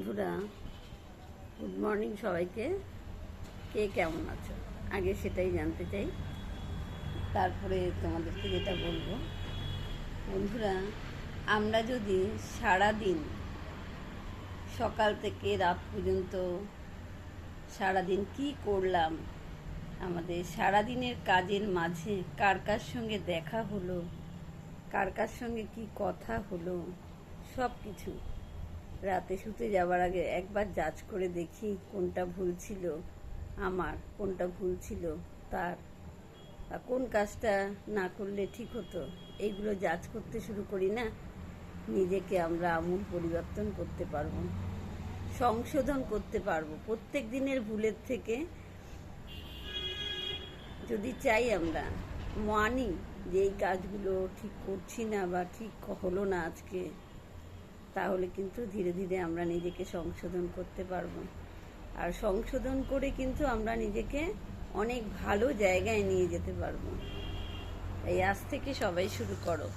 বন্ধুরা, good morning সবাইকে। কে কেমন আছো আগে সেটাই জানতে চাই, তারপরে তোমাদেরকে যেটা বলবো। বন্ধুরা, আমরা যদি সারা দিন সকাল থেকে রাত পর্যন্ত সারাদিন কি করলাম, আমাদের সারাদিনের কাজের মাঝে কার কার সঙ্গে দেখা হলো, কার কার সঙ্গে কি কথা হলো, সব কিছু রাতে শুতে যাওয়ার আগে একবার যাচ করে দেখি কোনটা ভুল ছিল আমার, কোনটা ভুল ছিল তার, কোন কাজটা না করলে ঠিক হতো। এইগুলো যাচ করতে শুরু করি না, নিজেকে আমরা আমূল পরিবর্তন করতে পারবো, সংশোধন করতে পারবো। প্রত্যেক দিনের ভুলের থেকে যদি চাই আমরা মানি যে এই কাজগুলো ঠিক করছি না বা ঠিক হলো না আজকে, তাহলে কিন্তু ধীরে ধীরে আমরা নিজেকে সংশোধন করতে পারবো। আর সংশোধন করে কিন্তু আমরা নিজেকে অনেক ভালো জায়গায় নিয়ে যেতে পারবো। এই আজ থেকে সবাই শুরু করো।